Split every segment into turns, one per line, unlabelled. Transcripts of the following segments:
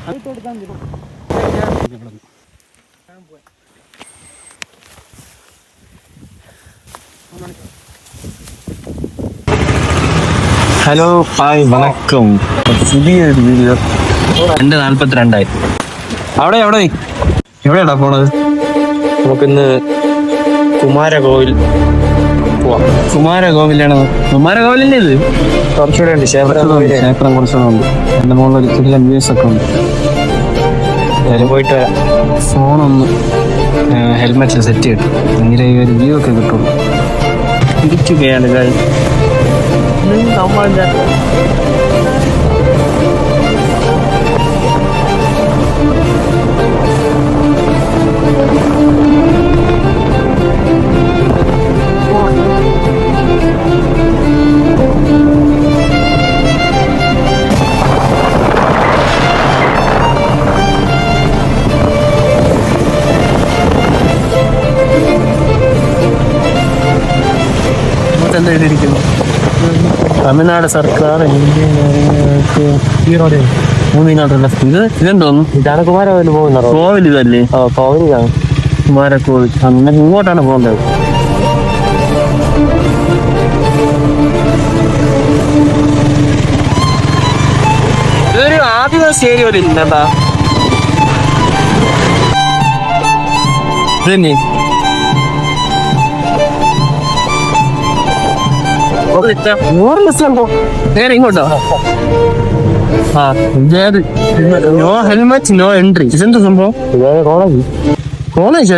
Hello hi വണക്കം. പുതിയൊരു video. 42 അവിടെ എവിടെയാടാ പോണത്? നമുക്കിന്ന് കുമാരകോവിൽ പോവാം. കുമാരകോവിലാണ്. കുമാരകോവിലിന്റെ ഇത് കുറച്ചുകൂടെ ഉണ്ട്. ക്ഷേത്രം കുറച്ചുകൂടെ ഉണ്ട്. എൻ്റെ മുകളിൽ ഒരു ചില വ്യൂസ് ഒക്കെ ഉണ്ട്. പോയിട്ട് ഫോണൊന്ന് ഹെൽമെറ്റ് സെറ്റ് ചെയ്തിട്ട് എങ്കിലും ഈ ഒരു വ്യൂ ഒക്കെ കിട്ടുള്ളൂ. ഇരിക്കുകയാണ് കാര്യം. തമിഴ്നാട് സർക്കാർ മൂന്നിനാട്ടുള്ള ഇതെന്തോന്നു? ഇതാണ് കുമാരകോവിൽ പോകുന്നത്. കോവിൽ ഇതല്ലേ? കോവിലാണ് കുമാരകോവിൽ. അങ്ങനെ ഇങ്ങോട്ടാണ് പോകേണ്ടത്. ഇതൊരു ആദിവാസി ഏരിയ പോലെ ഇല്ലണ്ടാ. ഇതന്നെ നേരെ ഇങ്ങോട്ടോ? No helmet no entry. ഇതെന്താ സംഭവം? കോളേജ്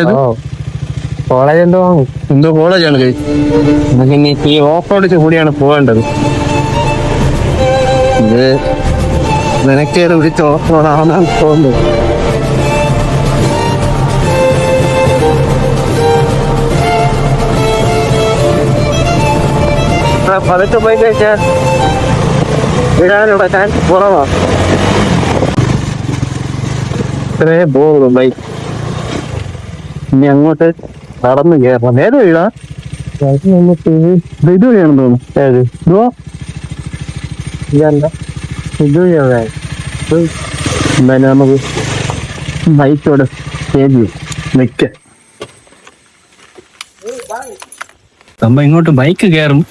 എന്തോ കോളേജാണ് കൈ. നമുക്ക് ഇനി ഈ ഓഫ് റോഡിൽ കൂടിയാണ് പോകേണ്ടത്. ഇത് നിനക്കേറെ വിളിച്ച ഓഫ് റോഡാണെന്നാണ് തോന്നുന്നത്. പതുക്കെ പോയി കഴിച്ചാൽ വിടാനുള്ള ചാൻസ് കുറവാ. ഇത്രേ പോകുള്ളൂ ബൈക്ക്. ഇനി അങ്ങോട്ട് നടന്നു കയറണം. ഏത് വീടാ? ഇത് വഴിയാണെന്ന് തോന്നുന്നു. ഏത് ഇതല്ല, ഇത് വഴിയാണ്. എന്തായാലും നമുക്ക് ബൈക്കോട് ശരി നിൽക്ക. നമ്മ ഇങ്ങോട്ട് ബൈക്ക് കയറും.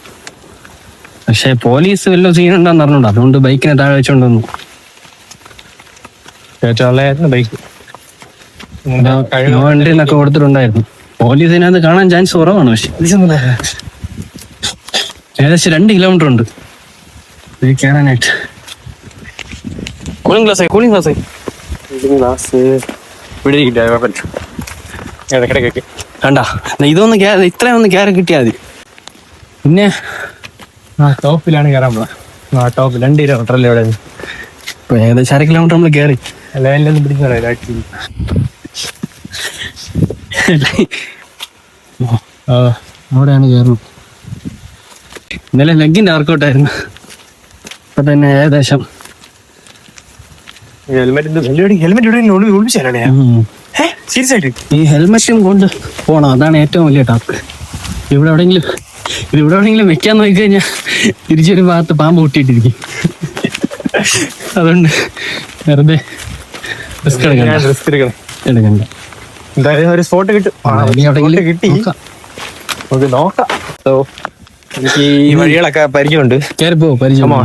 പക്ഷെ പോലീസ് വല്ലതും സീനുണ്ടെന്ന് അറിഞ്ഞുണ്ടോ? അതുകൊണ്ട് ബൈക്കിനെ താഴെ വെച്ചോണ്ട് വന്നു. ബൈക്ക് വണ്ടിന്നൊക്കെ കൊടുത്തിട്ടുണ്ടായിരുന്നു. പോലീസിനകത്ത് കാണാൻ ചാൻസ് കുറവാണ്. പക്ഷെ ഏകദേശം 2 കിലോമീറ്റർ ഉണ്ട് കയറാനായിട്ട്. കൂളിംഗ് ഗ്ലാസ് കണ്ട. ഇതൊന്ന് ഇത്രയും ഒന്ന് കയറി കിട്ടിയാൽ മതി. പിന്നെ ടോപ്പിലാണ് കയറാൻ പോവാ. ടോപ്പ് 2 കിലോമീറ്റർ അല്ലേ ഇവിടെ? ഇപ്പൊ ഏകദേശം 1/2 കിലോമീറ്റർ നമ്മൾ കയറി. ലൈനിലൊന്നും പിടിച്ചോളാം. അവിടെയാണ് കയറുന്നത്. ഇന്നലെ ലെഗിന്റെ വർക്കൗട്ടായിരുന്നു. ഇപ്പൊ തന്നെ ഏകദേശം ഈ ഹെൽമെറ്റും കൊണ്ട് പോണം. അതാണ് ഏറ്റവും വലിയ ടാസ്ക്. ഇവിടെ എവിടെയെങ്കിലും വെക്കാൻ നോക്കി കഴിഞ്ഞാൽ തിരിച്ചൊരു ഭാഗത്ത് പാമ്പ് പൊട്ടിയിട്ടിരിക്കും. അതുകൊണ്ട് വെറുതെ റിസ്ക് എടുക്കണ്ട. എന്തായാലും ഒരു സ്പോട്ട് കിട്ടും. കിട്ടി നോക്കാം. എനിക്ക് ഈ വഴികളൊക്കെ പരിചയമുണ്ട്. കയറിപ്പോ പരിചയമാ.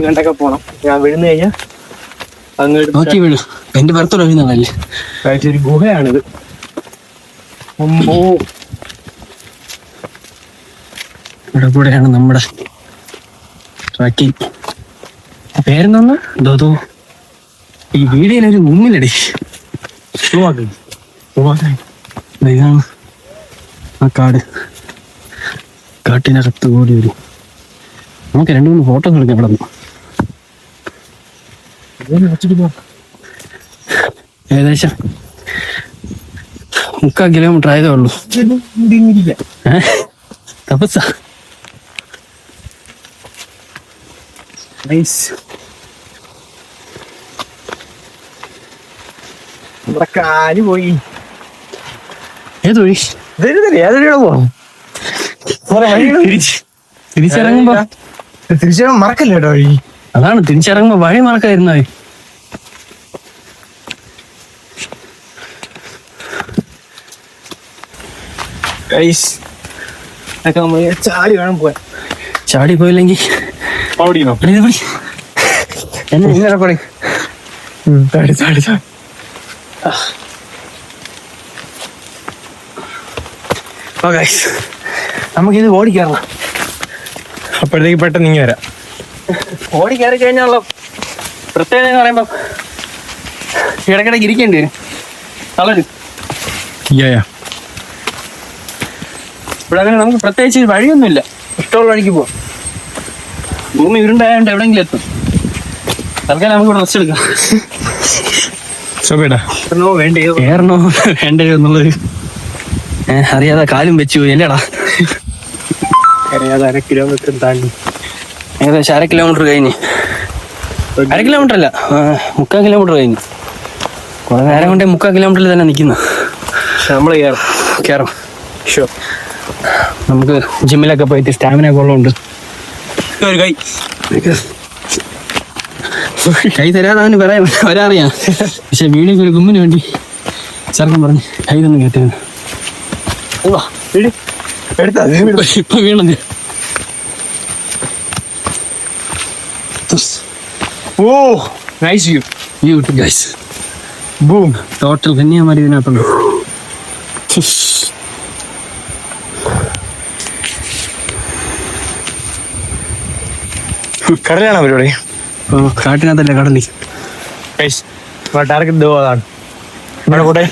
കണ്ടൊക്കെ പോണം. ഞാൻ വീഴുന്നു കഴിഞ്ഞാൽ അങ്ങോട്ട് നോക്കി വീഴും. എന്റെ പുറത്തോടെ വീഴുന്നതല്ലേ. ഒരു ഗുഹയാണിത്. ഇവിടെ കൂടെയാണ് നമ്മുടെ ട്രക്കിംഗ്. പേരെന്തോന്ന്? ദോ ഈ വീഡിയോയിലൊരു മുന്നിലടി. ഇതാണ് ആ കാട്ടിനകത്ത് കൂടി വരും. നമുക്ക് 2-3 ഫോട്ടോസ് എടുക്കാം. ഇവിടെ ഏകദേശം 3/4 കിലോമീറ്റർ ആയതേ ഉള്ളൂ. തപസ്സ കാല് പോയി. ഏത് വഴി? ഏതൊഴിയാണ് പോകണം? തിരിച്ചിറങ്ങുമ്പോ മറക്കല്ലേ കേട്ടോ വഴി. അതാണ് തിരിച്ചിറങ്ങുമ്പോ വഴി മറക്കായിരുന്ന. ചാടി വേണം പോവാൻ. ചാടി പോയില്ലെങ്കിൽ എന്നെ ഇങ്ങനെ പറയും. നമുക്കിത് ഓടിക്കയറണം.
അപ്പോഴത്തേക്ക് പെട്ടെന്ന് ഇങ്ങനെ വരാം.
ഓടി കയറി കഴിഞ്ഞാൽ പ്രത്യേകത എന്ന് പറയുമ്പോ ഇടയ്ക്കിടയ്ക്ക് ഇരിക്കേണ്ടി വരും. തളരും. ഇവിടെ അങ്ങനെ നമുക്ക് പ്രത്യേകിച്ച് വഴിയൊന്നുമില്ല. ഇഷ്ടമുള്ള വഴിക്ക് പോവാം. ഭൂമി ഉരുണ്ടായോണ്ട് എവിടെയെങ്കിലും എത്തും. തൽക്കാലം നമുക്ക് ഇവിടെ റെസ്റ്റ് എടുക്കാം. കയറണോ വേണ്ടയോ എന്നുള്ളത് അറിയാതെ കാലും വെച്ചു പോയി അല്ലേടാ.
അറിയാതെ 1 കിലോമീറ്റർ താണ്ടി
ഏകദേശം 1/2 കിലോമീറ്റർ കഴിഞ്ഞ്. 1/2 കിലോമീറ്റർ അല്ല, 3/4 കിലോമീറ്റർ കഴിഞ്ഞു. കുറെ നേരം കൊണ്ടേ 3/4 കിലോമീറ്ററിൽ തന്നെ നിൽക്കുന്നു.
നമ്മൾ
കയറും. നമുക്ക് ജിമ്മിലൊക്കെ പോയിട്ട് സ്റ്റാമിന ഒക്കെ ഉള്ളതുകൊണ്ട്
ഒരു
കൈ തരാതെ അവന് വരാറിയാം. പക്ഷെ വീടിന് ഒരു ഗുമ്മിന് വേണ്ടി ചെറുക്കൻ പറഞ്ഞ് കൈ തന്നെ കയറ്റുന്നു. ഇപ്പൊ വീണത്.
നൈസ്
വ്യൂ കിട്ടും ഗൈസ്. ബൂം. ടോട്ടൽ കന്യാകുമാരി ഇതിനകത്തുണ്ട്.
കടലാണോ പരിപാടി?
കാട്ടിനകത്തല്ലേ കടലി.
ടാർഗറ്റ് അതാണ്. ഇവിടെ കൂടെ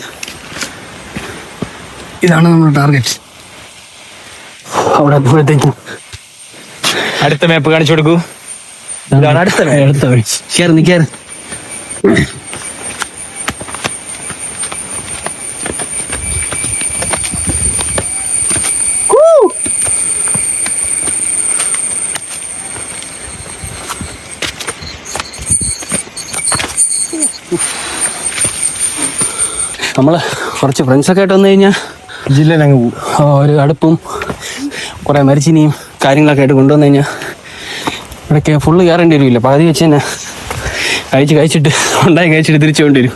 ഇതാണ് നമ്മുടെ ടാർഗറ്റ്. അവിടെ ദൂരത്തേക്ക്
അടുത്ത മാപ്പ് കാണിച്ചു കൊടുക്കൂ. ഇതാണ് അടുത്ത
വഴി. കയറി കയറി. നമ്മള് കുറച്ച് ഫ്രണ്ട്സൊക്കെ ആയിട്ട് വന്നു കഴിഞ്ഞാൽ
ജില്ലയിലങ്ങ് പോകും.
ഒരു അടുപ്പും കുറെ മരിച്ചിനിയും കാര്യങ്ങളൊക്കെ ആയിട്ട് കൊണ്ടുവന്നു കഴിഞ്ഞാൽ ഇവിടേക്ക് ഫുള്ള് കയറേണ്ടി വരില്ല. പകുതി വെച്ച് തന്നെ കഴിച്ചിട്ട് കഴിച്ചിട്ട് തിരിച്ചു കൊണ്ടുവരും.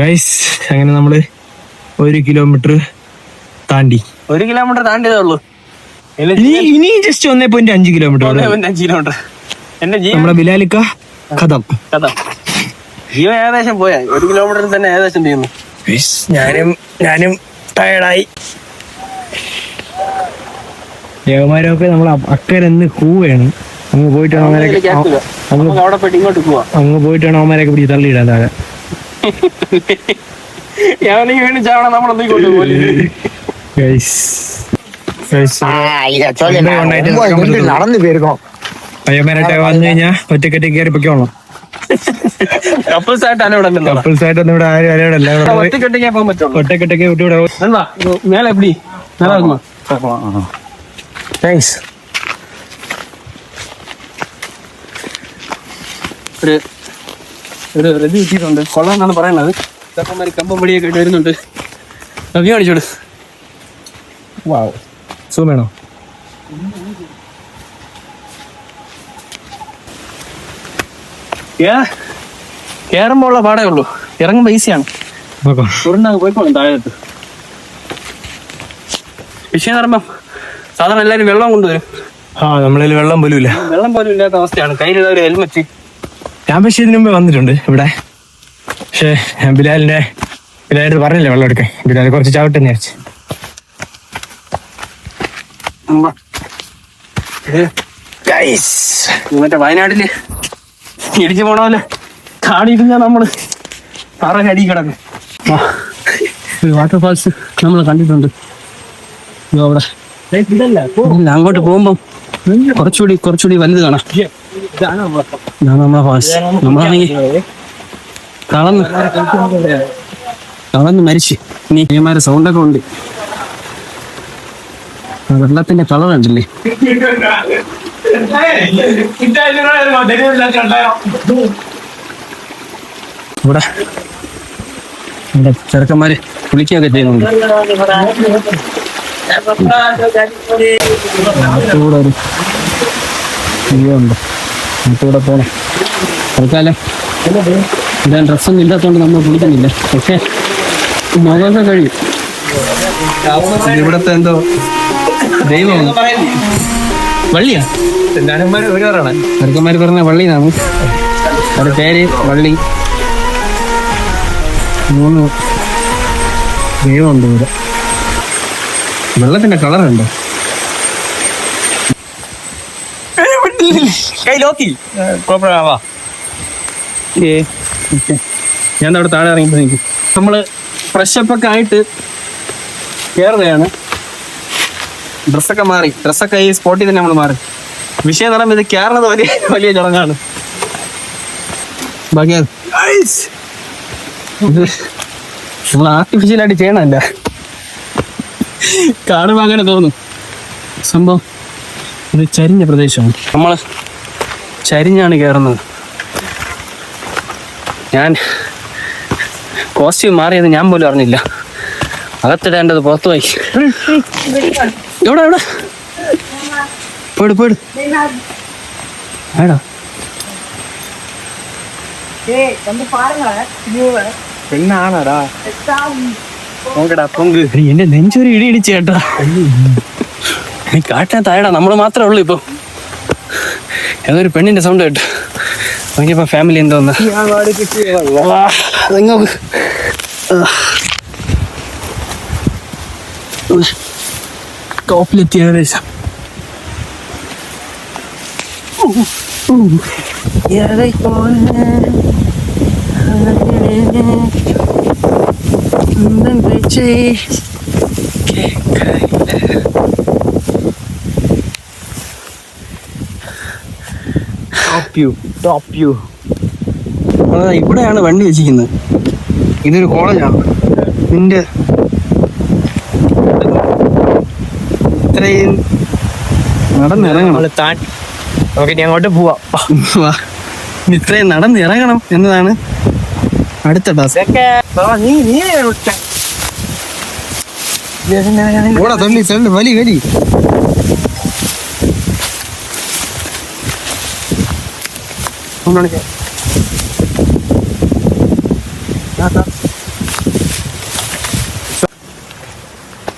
ഗൈസ് അങ്ങനെ നമ്മള് 1 കിലോമീറ്റർ താണ്ടി.
1 കിലോമീറ്റർ താണ്ടിയതേ ഉള്ളൂ.
ഇനി ജസ്റ്റ് 1.5 കിലോമീറ്റർ.
1.5 കിലോമീറ്റർ.
നമ്മുടെ ബിലാലിക്ക കഥ
ജീവൻ ഏകദേശം പോയാ 1 കിലോമീറ്ററിൽ തന്നെ ഏകദേശം തീർന്നു.
ഞാനും ടയർഡായി. ദേവന്മാരൊക്കെ നമ്മൾ അക്കരെന്ന് കൂവേണ്. അങ്ങ് പോയിട്ട്
അവിടെ പോയിട്ട് ഇങ്ങോട്ട് പോവാ.
അങ്ങ് പോയിട്ടാണ് അവന്മാരൊക്കെ പിടിച്ച് തള്ളിയിടാൻ താഴെ. പയ്യന്മാരായിട്ട് വന്നു കഴിഞ്ഞാൽ ഒറ്റക്കെട്ടി കയറി പൊക്കോളാം. കപ്പിൾസായിട്ടൊന്നും ഇവിടെ ആരും അറിയണല്ല. ഒറ്റക്കെട്ടൊക്കെ വിട്ടുവിടെ.
മേലെ എപ്പി
താങ്ക്സ്.
ഒരു റെഡി കിട്ടിയിട്ടുണ്ട്. കൊള്ളാന്നാണ് പറയുന്നത്. ചെറുക്കന്മാര് കമ്പം പടിയൊക്കെ ആയിട്ട് വരുന്നുണ്ട്. വ്യൂ കാണിച്ചോട്.
സൂം വേണോ?
കേറുമ്പോ ഉള്ള പാടേ ഉള്ളൂ. ഇറങ്ങുമ്പോ ഈസിയാണ്. ഉരുണ്ടങ്ങ് പോയിക്കോളും താഴത്ത്. വിഷയം പറയുമ്പം സാധാരണ എല്ലാവരും വെള്ളം കൊണ്ടുവരും.
നമ്മളിൽ വെള്ളം പോലും ഇല്ല.
വെള്ളം പോലും ഇല്ലാത്ത അവസ്ഥയാണ്. കയ്യിലുള്ള ഒരു ഹെൽമെറ്റ്.
ഞാൻ പക്ഷേ ഇതിനു മുമ്പേ വന്നിട്ടുണ്ട് ഇവിടെ. പക്ഷേ ബിലാലിന്റെ പറഞ്ഞില്ലേ വെള്ളം എടുക്കാൻ. ബിലാൽ കുറച്ച് ചവിട്ടെന്ന് വിചാരിച്ചു.
മറ്റേ വയനാട്ടില് ഇടിച്ചു പോണ കാണിയിരുന്ന നമ്മള് അടി കിടക്കും. വാട്ടർഫാൾസ് നമ്മൾ കണ്ടിട്ടുണ്ട്. അവിടെ അങ്ങോട്ട് പോകുമ്പം കുറച്ചുകൂടി വലുത് കാണാം. ഇതാണ് നമ്മളെ ഫാൾസ്. നമ്മളാണെങ്കിൽ കളന്ന് മരിച്ച്. ഇനി ഇമാരെ സൗണ്ടൊക്കെ ഉണ്ട്. വെള്ളത്തിന്റെ കളർ ഉണ്ടല്ലേ. ഇവിടെ ചെറുക്കന്മാര് കുളിക്കുകയൊക്കെ ചെയ്യുന്നുണ്ട്. കൂടെ ഒരു ഉണ്ട്. കൂടെ പോണം. തൽക്കാലം ഇതാ ഡ്രസ്സൊന്നും ഇല്ലാത്തതുകൊണ്ട് നമ്മൾ കുളിക്കുന്നില്ല. പക്ഷേ മുഖമൊക്കെ കഴിയും. ഇവിടത്തെ എന്തോ ദൈവമാണ്. വള്ളിയാ ചെറുക്കന്മാർ പറഞ്ഞ വള്ളിന്നാണ് അവരുടെ പേര്. വള്ളി. 3 ദൈവമുണ്ട് ഇവിടെ. വെള്ളത്തിന്റെ കളറുണ്ടോ? ഞാൻ അവിടെ താഴെ ഇറങ്ങിപ്പോ നിൽക്കും. നമ്മള് ഫ്രഷപ്പ് ഒക്കെ ആയിട്ട് കയറുകയാണ്. ഡ്രസ്സൊക്കെ ഈ സ്പോട്ടിൽ തന്നെ നമ്മൾ മാറി. വിഷയം എന്ന് പറയുമ്പോൾ ഇത് കയറുന്നത് വലിയ ചടങ്ങാണ്. ബാക്കി ഇത് നമ്മൾ ആർട്ടിഫിഷ്യലായിട്ട് ചെയ്യണമല്ല, കാണുമ്പോൾ അങ്ങനെ തോന്നും. സംഭവം ഇത് ചരിഞ്ഞ പ്രദേശമാണ്. നമ്മൾ ചരിഞ്ഞാണ് കയറുന്നത്. ഞാൻ കോസ്റ്റ്യൂം മാറിയത് ഞാൻ പോലും അറിഞ്ഞില്ല. അകത്തിടേണ്ടത് പുറത്തു പോയി. എവിടെ പോയിട് പെണ്ണാണടാ. എന്റെ നെഞ്ചൊരു ഇടിച്ചേട്ടാ. കാട്ടിനെ താഴെടാ. നമ്മള് മാത്രമേ ഉള്ളൂ ഇപ്പൊ. ഏതൊരു പെണ്ണിന്റെ സൗണ്ട് കേട്ടു. നോക്കിയപ്പോ ഫാമിലി എന്തോന്ന് ടോപ്പിലെത്തി ഏകദേശം. ഇവിടെയാണ് വണ്ടി വെച്ചിരിക്കുന്നത്. ഇതൊരു കോളേജാണ്. നിന്റെ ഇത്രയും നടന്നിറങ്ങണം.
അങ്ങോട്ട് പോവാ.
ഇത്രയും നടന്നിറങ്ങണം എന്നതാണ് അടുത്ത ടാസ്ക്. വലി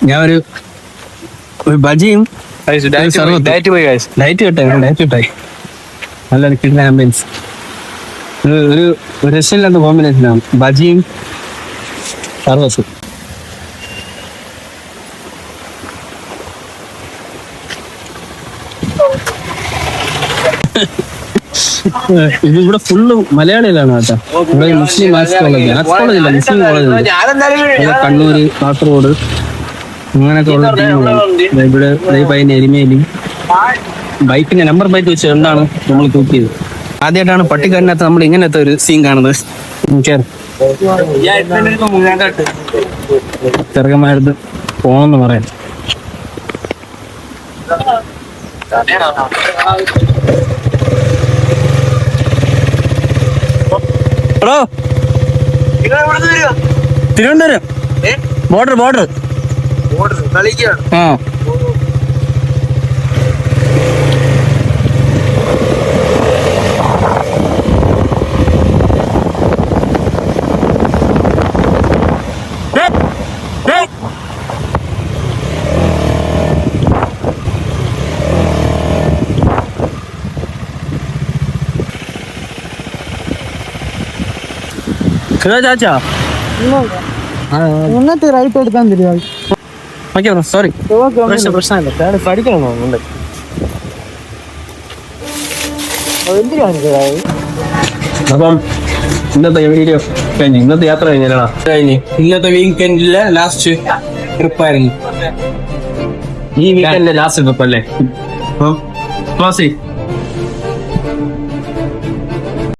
ഞാൻ ഒരു ബജിയും ലൈറ്റ് കിട്ടായി. നല്ലൊരു കിട്ടുന്ന ആംബിയൻസ്. ഒരു രക്ഷയില്ലാത്ത കോമ്പിനേഷനാണ് ബജിയും സർവസും. ഇത് ഇവിടെ ഫുള്ള് മലയാളികളാണ് കേട്ടോ. ഇവിടെ മുസ്ലിം ആർട്സ് കോളേജ്, ആർട്സ് കോളേജില്ല, മുസ്ലിം കോളേജ്. കണ്ണൂര്, കാസർഗോഡ് അങ്ങനെയൊക്കെ ഉള്ള ടീമുകളാണ് ഇവിടെ. എരുമേലി ബൈക്കിന്റെ നമ്പർ പ്ലേറ്റ് വെച്ച് എന്താണ് നമ്മൾ തൂക്കിയത്. ആദ്യമായിട്ടാണ് പട്ടിക്കാടിനകത്ത് നമ്മൾ ഇങ്ങനത്തെ ഒരു സീൻ കാണുന്നത്. ചെറുക്കന്മാരത് പോണെന്ന് പറയാം. Hello, Thiruvananthapuram border. ആ ചാച്ചാ
മുന്നത്തെ റൈറ്റ് എടുക്കാൻ തരുമോ?
സോറി,
പ്രശ്നമില്ല. പഠിക്കണോ?
അപ്പം ഇന്നത്തെ വീഡിയോ കഴിഞ്ഞു. ഇന്നത്തെ യാത്ര കഴിഞ്ഞു. ഇന്നത്തെ വീക്കെൻഡിലെ ലാസ്റ്റ് ട്രിപ്പായിരുന്നു. ഈ വീക്കെൻഡിലെ ലാസ്റ്റ് ട്രിപ്പ് അല്ലേ? അപ്പം